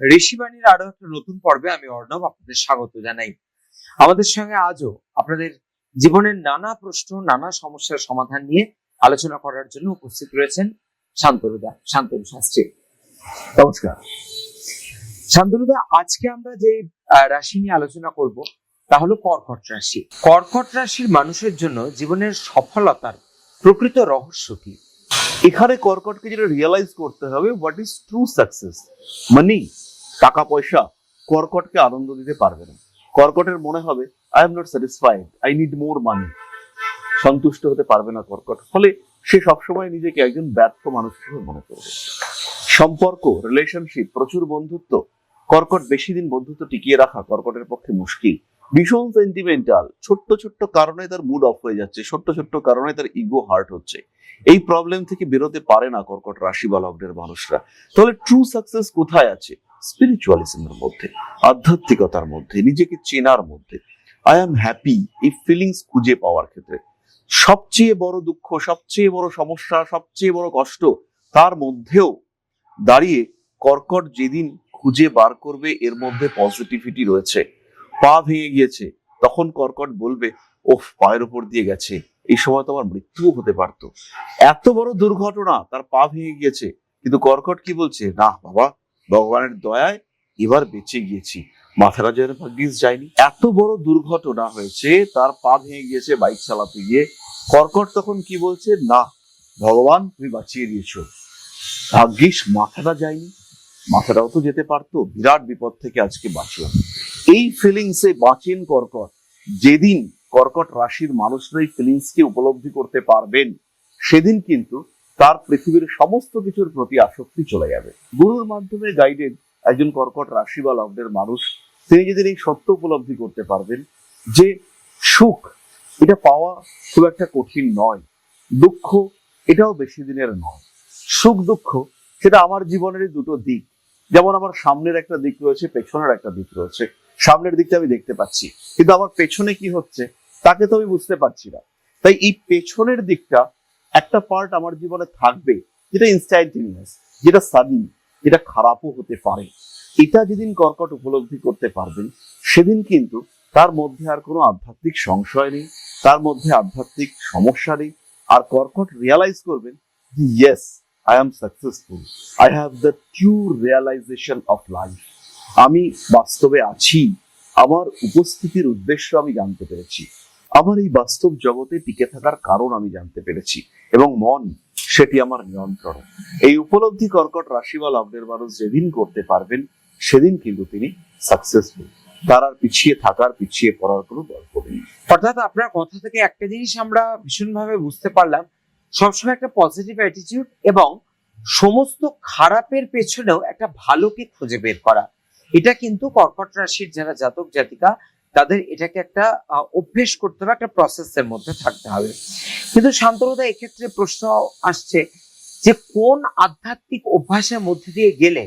ঋষিবাণীর আরো একটা নতুন পর্বে আমি অর্ণব আপনাদের স্বাগত জানাই। আমাদের সঙ্গে আজও আপনাদের জীবনের নানা প্রশ্ন, নানা সমস্যার সমাধান নিয়ে আলোচনা করার জন্য উপস্থিত রয়েছেন শান্তনু শাস্ত্রী। নমস্কার শান্তনুদা। আজকে আমরা যে রাশি নিয়ে আলোচনা করব তা হলো কর্কট রাশি। কর্কট রাশির মানুষের জন্য জীবনের সফলতার প্রকৃত রহস্য কি? এখানে কর্কটকে যেটা রিয়েলাইজ করতে হবে, হোয়াট ইজ ট্রু সাকসেস। মানি, টাকা পয়সা কর্কটকে আনন্দ দিতে পারবে না। কর্কটের মনে হবে I am not satisfied, I need more money. সন্তুষ্ট হতে পারবে না কর্কট, ফলে সে সবসময় নিজেকে একজন ব্যর্থ মানুষ হিসেবে মনে করবে। সম্পর্ক, রিলেশনশিপ, প্রচুর বন্ধুত্ব, কর্কট বেশি দিন বন্ধুত্ব টিকিয়ে রাখা কর্কটের পক্ষে মুশকিল। ভীষণ সেন্টিমেন্টাল, ছোট্ট ছোট্ট কারণে তার মুড অফ হয়ে যাচ্ছে, ছোট্ট ছোট্ট কারণে তার ইগো হার্ট হচ্ছে। এই প্রবলেম থেকে বেরোতে পারে না কর্কট রাশি বা লগ্নের মানুষরা। তাহলে ট্রু সাকসেস কোথায় আছে? স্পিরিচুয়ালিজমের মধ্যে, আধ্যাত্মিকতার মধ্যে, নিজেকে চেনার মধ্যে। আই এম হ্যাপি, এই ফিলিংস খুঁজে পাওয়ার ক্ষেত্রে সবচেয়ে বড় দুঃখ, সবচেয়ে বড় সমস্যা, সবচেয়ে বড় কষ্ট, তার মধ্যেও দাঁড়িয়ে কর্কট যেদিন খুঁজে বার করবে এর মধ্যে পজিটিভিটি রয়েছে। পা ভেঙে গিয়েছে, তখন কর্কট বলবে ওফ, পায়ের উপর দিয়ে গেছে, এই সময় তো আমার মৃত্যুও হতে পারতো। এত বড় দুর্ঘটনা, তার পা ভেঙে গিয়েছে, কিন্তু কর্কট কি বলছে? না বাবা, ভগবানের দয়ায় এবার বেঁচে গিয়েছি, মাথাটা যেন ভাগ্যিস যায়নি। এত বড় দুর্ঘটনা হয়েছে, তার পা ভেঙে গিয়েছে বাইক চালাতে গিয়ে। কর্কট তখন কি বলছে? না, ভগবান তুমি বাঁচিয়ে দিয়েছো, ভাগ্যিস মাথাটা যায়নি, মাথাটাও তো যেতে পারতো, বিরাট বিপদ থেকে আজকে বাঁচলাম। এই ফিলিংসে বাঁচেন কর্কট। যেদিন কর্কট রাশির মানুষরা এই ফিলিংসকে উপলব্ধি করতে পারবেন, সেদিন কিন্তু তার পৃথিবীর সমস্ত কিছুর প্রতি আসক্তি চলে যাবে। গুরুর মাধ্যমে গাইডেড একজন কর্কট রাশি বা লগ্নের মানুষ, তিনি যেদিন এই সত্য উপলব্ধি করতে পারবেন যে সুখ এটা পাওয়া খুব একটা কঠিন নয়, দুঃখ এটাও বেশি দিনের নয়। সুখ দুঃখ সেটা আমার জীবনেরই দুটো দিক। যেমন আমার সামনের একটা দিক রয়েছে, পেছনের একটা দিক রয়েছে। সামনের দিকটা আমি দেখতে পাচ্ছি, কিন্তু আমার পেছনে কি হচ্ছে তাকে তো আমি বুঝতে পারছি না। তাই এই পেছনের দিকটা একটা পার্ট আমার জীবনে থাকবে, যেটা ইনস্ট্যান্টেনিয়াস, যেটা সাডেন, যেটা খারাপও হতে পারে। এটা যেদিন কর্কট উপলব্ধি করতে পারবেন, সেদিন কিন্তু তার মধ্যে আর কোনো আধ্যাত্মিক সংশয় নেই, তার মধ্যে আধ্যাত্মিক সমস্যা নেই। আর কর্কট রিয়ালাইজ করবেন যে yes, I am successful. I have the true realization of life. আমি বাস্তবে আছি, আমার উপস্থিতির উদ্দেশ্য আমি জানতে পেরেছি, আমার এই বাস্তব জগতে টিকে থাকার কারণ আমি জানতে পেরেছি, এবং মন সেটি আমার নিয়ন্ত্রণ। এই উপলব্ধি কর্কট রাশি বা লগ্নের মানুষ যেদিন করতে পারবেন, সেদিন কিন্তু তিনি সাকসেসফুল। তার আর পিছিয়ে থাকার, পিছিয়ে পড়ার কোনো গল্প নেই। অর্থাৎ আপনার কথা থেকে একটা জিনিস আমরা ভীষণভাবে বুঝতে পারলাম, সবসময় একটা পজিটিভ অ্যাটিটিউড এবং সমস্ত খারাপের পেছনেও একটা ভালোকে খুঁজে বের করা। এটা কিন্তু কর্কট রাশির যারা জাতক জাতিকা, তাদের এটাকে একটা অভ্যেস করতে হবে, একটা প্রসেসের মধ্যে থাকতে হবে। কিন্তু শান্তনুদা, এক্ষেত্রে প্রশ্ন আসছে যে কোন আধ্যাত্মিক অভ্যাসের মধ্যে দিয়ে গেলে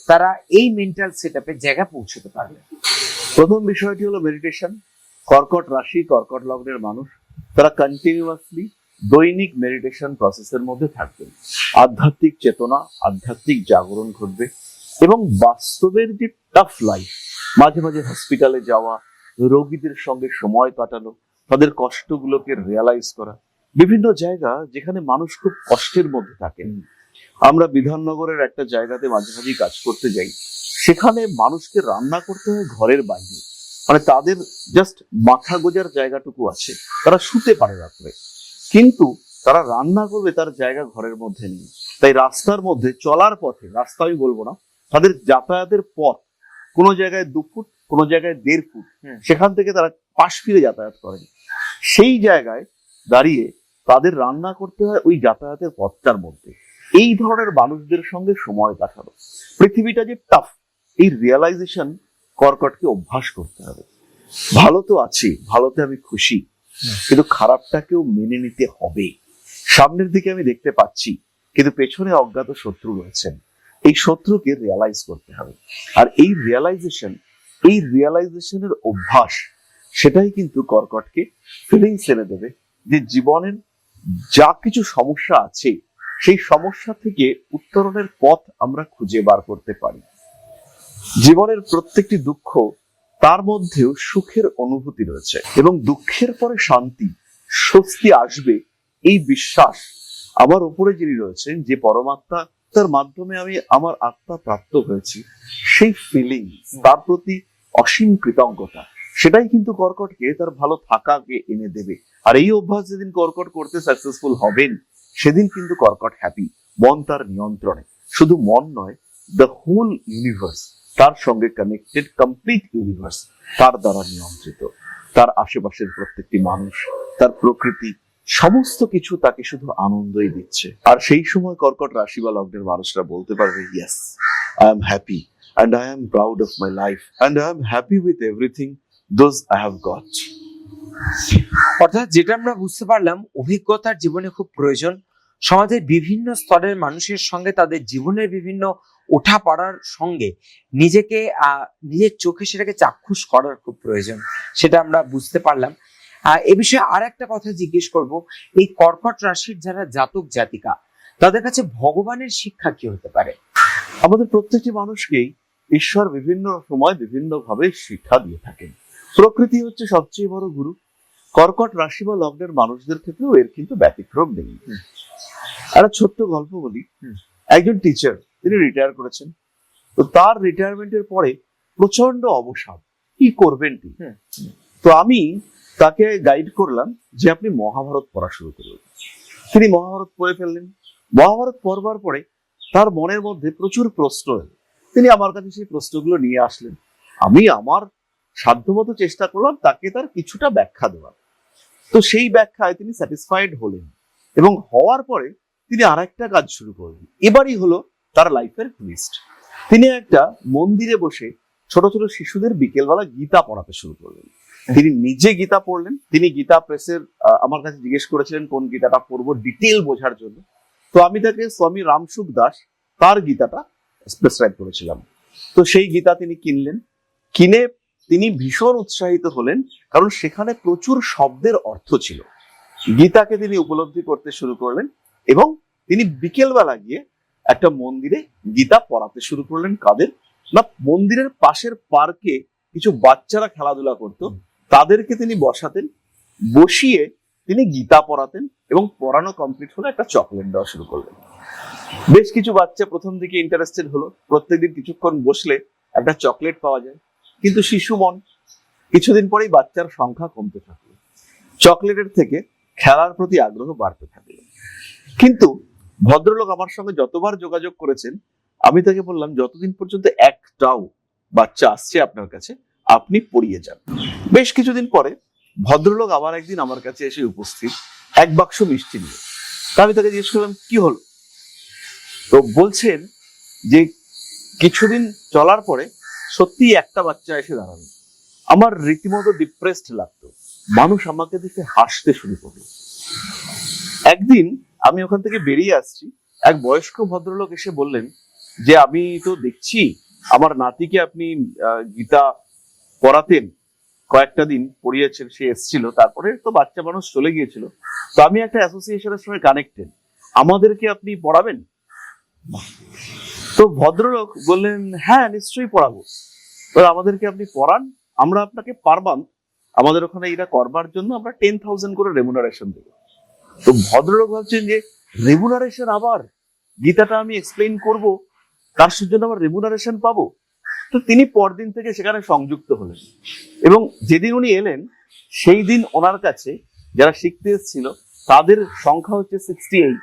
তারা এই মেন্টাল সেটআপের জায়গায় পৌঁছতে পারবে? প্রথম বিষয়টি হলো মেডিটেশন। কর্কট রাশি, কর্কট লগ্নের মানুষ তারা কন্টিনিউয়াসলি দৈনিক মেডিটেশন প্রসেসের মধ্যে থাকবেন। আধ্যাত্মিক চেতনা, আধ্যাত্মিক জাগরণ ঘটবে, এবং বাস্তবের যে টাফ লাইফ, মাঝে মাঝে হসপিটালে যাওয়া, রোগীদের সঙ্গে সময় কাটানো, তাদের কষ্টগুলোকে রিয়ালাইজ করা। বিভিন্ন জায়গা যেখানে মানুষ খুব কষ্টের মধ্যে থাকেন, আমরা বিধাননগরের একটা জায়গাতে মাঝে মাঝে কাজ করতে যাই, সেখানে মানুষকে রান্না করতে হয় ঘরের বাইরে, মানে তাদের জাস্ট মাথা গোজার জায়গাটুকু আছে, তারা শুতে পারে রাত্রে, কিন্তু তারা রান্না করবে তার জায়গা ঘরের মধ্যে নেই। তাই রাস্তার মধ্যে চলার পথে, রাস্তা আমি বলবো না, তাদের যাতায়াতের পথ কোনো জায়গায় 2 ফুট, কোনো জায়গায় 1.5 ফুট, সেখান থেকে তারা পাশ ফিরে যাতায়াত করেন। সেই জায়গায় দাঁড়িয়ে তাদের রান্না করতে হয় ওই যাতায়াতের পথটার মধ্যে। এই ধরনের মানুষদের সঙ্গে সময় কাটানো, পৃথিবীটা যে টাফ, এই রিয়েলাইজেশন কর্কটকে অভ্যাস করতে হবে। ভালো তো আছি, ভালোতে আমি খুশি, কিন্তু খারাপটাকেও মেনে নিতে হবে। সামনের দিকে আমি দেখতে পাচ্ছি, কিন্তু পেছনে অজ্ঞাত শত্রু রয়েছেন, এই শত্রুকে রিয়ালাইজ করতে হবে। আর এই রিয়ালাইজেশনের অভ্যাস, সেটাই কিন্তু কর্কটকে ফিলিংস এনে দেবে যে জীবনের যা কিছু সমস্যা আছে, সেই সমস্যা থেকে উত্তরণের পথ আমরা খুঁজে বার করতে পারি। জীবনের প্রত্যেকটি দুঃখ, তার মধ্যেও সুখের অনুভূতি রয়েছে এবং দুঃখের পরে শান্তি, স্বস্তি আসবে এই বিশ্বাস আমার উপরে যিনি রয়েছেন, যে পরমাত্মা, তার মাধ্যমে আমি আমার আত্মা প্রাপ্ত হয়েছি, সেই ফিলিং, তার প্রতি অসীম কৃতজ্ঞতা, সেটাই কিন্তু কর্কটকে তার ভালো থাকাকে এনে দেবে। আর এই অভ্যাস যেদিন কর্কট করতে সাকসেসফুল হবেন, সেদিন কিন্তু কর্কট হ্যাপি, মন তার নিয়ন্ত্রণে। শুধু মন নয়, দ্য হোল ইউনিভার্স তার সঙ্গে কানেক্টেড, কমপ্লিট ইউনিভার্স তার দ্বারা নিয়ন্ত্রিত। তার আশেপাশের প্রত্যেকটি মানুষ, তার প্রকৃতি, সমস্ত কিছু তাকে শুধু আনন্দই দিচ্ছে। আর সেই সময় কর্কট রাশি বা লগ্নের মানুষরা বলতে পারবে, yes, I am happy and I am proud of my life and I am happy with everything those I have got. অর্থাৎ যেটা আমরা বুঝতে পারলাম, অভিজ্ঞতার জীবনে খুব প্রয়োজন। সমাজের বিভিন্ন স্তরের মানুষের সঙ্গে তাদের জীবনের বিভিন্ন ওঠা পড়ার সঙ্গে নিজেকে নিজের চোখে সেটাকে চাক্ষুষ করার খুব প্রয়োজন, সেটা আমরা বুঝতে পারলাম। এ বিষয়ে আর একটা কথা জিজ্ঞেস করব, এই কর্কট রাশির যারা জাতক জাতিকা, তাদের কাছে ভগবানের শিক্ষা কি হতে পারে? আমাদের প্রত্যেকটি মানুষকেই ঈশ্বর বিভিন্ন সময় বিভিন্ন ভাবে শিক্ষা দিয়ে থাকেন। প্রকৃতি হচ্ছে সবচেয়ে বড় গুরু। কর্কট রাশি বা লগ্নের মানুষদের ক্ষেত্রেও এর কিন্তু ব্যতিক্রম নেই। একটা ছোট্ট গল্প বলি। একজন টিচার, তিনি রিটায়ার করেছেন। তো তার রিটায়ারমেন্টের পরে প্রচন্ড অবসাদ, কি করবেন তিনি। তো আমি তাকে গাইড করলাম যে আপনি মহাভারত পড়া শুরু করুন। তিনি মহাভারত পড়ে ফেললেন। মহাভারত পড়বার পরে তার মনের মধ্যে প্রচুর প্রশ্ন এলো। তিনি আমার কাছে সেই প্রশ্নগুলো নিয়ে আসলেন। আমি আমার সাধ্যমতো চেষ্টা করলাম তাকে তার কিছুটা ব্যাখ্যা দেওয়ার। তো সেই ব্যাখ্যায় তিনি স্যাটিসফাইড হলেন এবং হওয়ার পরে তিনি আর একটা কাজ শুরু করলেন। এবারই হলো তার লাইফের টুইস্ট। তিনি একটা মন্দিরে বসে ছোট ছোট শিশুদের বিকেলবেলা গীতা পড়াতে শুরু করলেন। তিনি নিজে গীতা পড়লেন। তিনি গীতা প্রেসের আমার কাছে জিজ্ঞেস করেছিলেন কোন গীতাটা পড়বো, ডিটেল বোঝার জন্য। তো আমি তাকে স্বামী রামসুখ দাস তার গীতাটা প্রেসক্রাইব করেছিলাম। তো সেই গীতা তিনি কিনলেন। কিনে তিনি ভীষণ উৎসাহিত হলেন, কারণ সেখানে প্রচুর শব্দের অর্থ ছিল। গীতাকে তিনি উপলব্ধি করতে শুরু করলেন এবং তিনি বিকেলবেলা গিয়ে একটা মন্দিরে গীতা পড়াতে শুরু করলেন। কাদের না, মন্দিরের পাশের পার্কে কিছু বাচ্চারা খেলাধুলা করতো, তাদেরকে তিনি বসাতেন, বসিয়ে তিনি গীতা পড়াতেন এবং পড়ানো কমপ্লিট হলে একটা চকলেট দেওয়া শুরু করলেন। বেশ কিছু বাচ্চা প্রথম দিকে ইন্টারেস্টেড হলো, প্রত্যেকদিন কিছুক্ষণ বসলে একটা চকলেট পাওয়া যায়। কিন্তু শিশু মন, কিছুদিন পরেই বাচ্চার সংখ্যা কমতে থাকলো, চকলেটের থেকে খেলার প্রতি আগ্রহ বাড়তে থাকলো। কিন্তু ভদ্রলোক আমার সঙ্গে যতবার যোগাযোগ করেছেন, আমি তাকে বললাম যতদিন পর্যন্ত একটাও বাচ্চা আসছে আপনার কাছে, আপনি পড়িয়ে যান। বেশ কিছুদিন পরে ভদ্রলোক আবার একদিন আমার কাছে এসে উপস্থিত, এক বাক্স মিষ্টি নিয়ে। তা আমি তাকে জিজ্ঞেস করলাম কি হলো। তো বলছেন যে কিছুদিন চলার পরে সত্যি একটা বাচ্চা এসে দাঁড়ালো। আমার রীতিমতো ডিপ্রেসড লাগতো, মানুষ আমাকে দেখে হাসতে শুরু করলো। একদিন আমি ওখান থেকে বেরিয়ে আসছি, এক বয়স্ক ভদ্রলোক এসে বললেন যে আমি তো দেখছি আমার নাতিকে আপনি গীতা পড়াতেন, কয়েকটা দিন পড়িয়েছেন, সে এসেছিল, তারপরে তো বাচ্চা মানুষ চলে গিয়েছিল। তো আমি একটা অ্যাসোসিয়েশনের সঙ্গে কানেক্টেড, আমাদেরকে আপনি পড়াবেন? তো ভদ্রলোক বললেন হ্যাঁ নিশ্চয়ই পড়াবো। আমাদেরকে আপনি পড়ান, আমরা আপনাকে পার মান্থ আমাদের ওখানে এটা করবার জন্য আমরা 10,000 করে রেমুনারেশন দেবো। তো ভদ্রলোক ভাবছেন যে রেমুনারেশন, আবার গীতাটা আমি এক্সপ্লেইন করব, তার জন্য আবার রেমুনারেশন পাবো। তো তিনি পরদিন থেকে সেখানে সংযুক্ত হলেন এবং যেদিন উনি এলেন সেই দিন ওনার কাছে যারা শিখতে এসেছিল তাদের সংখ্যা হচ্ছে 68।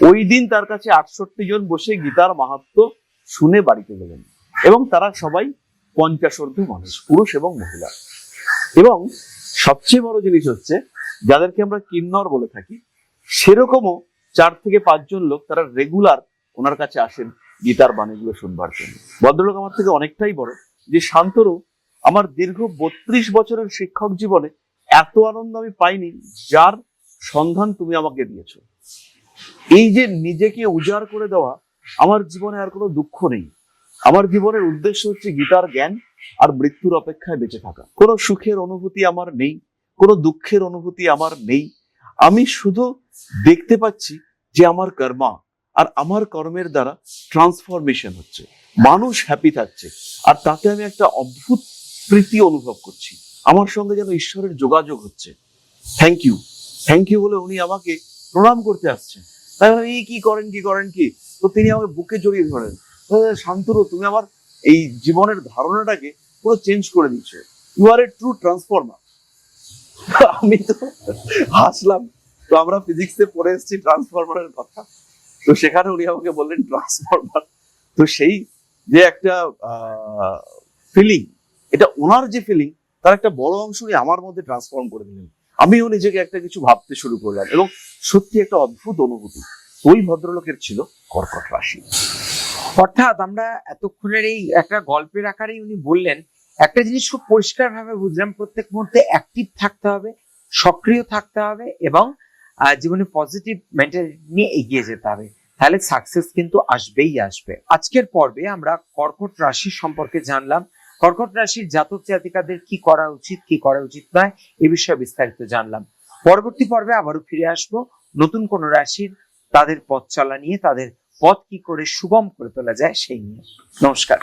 ওই দিন তার কাছে 68 জন বসে গীতার মাহাত্ম্য শুনে বাড়িতে গেলেন এবং তারা সবাই 50 ঊর্ধ্ব মানুষ, পুরুষ এবং মহিলা। এবং সবচেয়ে বড় জিনিস হচ্ছে যাদেরকে আমরা কিন্নর বলে থাকি, সেরকমও 4 থেকে 5 জন লোক তারা রেগুলার ওনার কাছে আসেন গীতার বাণীগুলো শুনবার জন্য। ভদ্রলোক আমার থেকে অনেকটাই বড়। যে শান্তরু, আমার দীর্ঘ 32 বছরের শিক্ষক জীবনে এত আনন্দ আমি পাইনি যার সন্ধান তুমি আমাকে দিয়েছো। এই যে নিজেকে উজাড় করে দেওয়া, আমার জীবনে আর কোনো দুঃখ নেই। আমার জীবনের উদ্দেশ্য হচ্ছে গীতার জ্ঞান আর মৃত্যুর অপেক্ষায় বেঁচে থাকা। কোনো সুখের অনুভূতি আমার নেই, কোনো দুঃখের অনুভূতি আমার নেই। আমি শুধু দেখতে পাচ্ছি যে আমার কর্মা, আর আমার কর্মের দ্বারা ট্রান্সফরমেশন হচ্ছে, মানুষ হ্যাপি থাকছে, আর তাতে আমি একটা অদ্ভুত প্রীতি অনুভব করছি, আমার সঙ্গে যেন ঈশ্বরের যোগাযোগ হচ্ছে। থ্যাংক ইউ, থ্যাংক ইউ বলে উনি আমাকে প্রণাম করতে আসছেন। তাই বললাম, এই কি করেন কি করেন কি? তো তিনি আমাকে বুকে জড়িয়ে ধরেন, শান্তনু তুমি আমার এই জীবনের ধারণাটাকে পুরো চেঞ্জ করে দিচ্ছ, you are a true transformer. আমি তো হাসলাম। তো আমরা ফিজিক্সে পড়ে এসেছি ট্রান্সফরমারের কথা, তো সেখানে উনি আমাকে বললেন ট্রান্সফরমার। তো সেই যে একটা ফিলিং, এটা ওনার যে ফিলিং, তার একটা বড় অংশ উনি আমার মধ্যে ট্রান্সফর্ম করে দিলেন। আমিও নিজেকে একটা কিছু ভাবতে শুরু করলাম, এবং সত্যি একটা অদ্ভুত অনুভূতি। ওই ভদ্রলোকের ছিল কর্কট রাশি। অর্থাৎ আমরা এতক্ষণের এই একটা গল্পের আকারেই উনি বললেন, একটা জিনিস খুব পরিষ্কার ভাবে বুঝলাম, প্রত্যেক মুহূর্তে অ্যাক্টিভ থাকতে হবে, সক্রিয় থাকতে হবে, এবং জীবনে পজিটিভ মেন্টালিটি নিয়ে এগিয়ে যেতে হবে, তাহলে সাকসেস কিন্তু আসবেই আসবে। আজকের পর্বে আমরা কর্কট রাশি সম্পর্কে জানলাম, কর্কট রাশির জাতক জাতিকাদের কি করা উচিত কি করা উচিত নয় এ বিষয়ে বিস্তারিত জানলাম। পরবর্তী পর্বে আবারও ফিরে আসবো নতুন কোন রাশির তাদের পথ চলা নিয়ে, তাদের পথ কি করে সুগম করে তোলা যায় সেই নিয়ে। নমস্কার।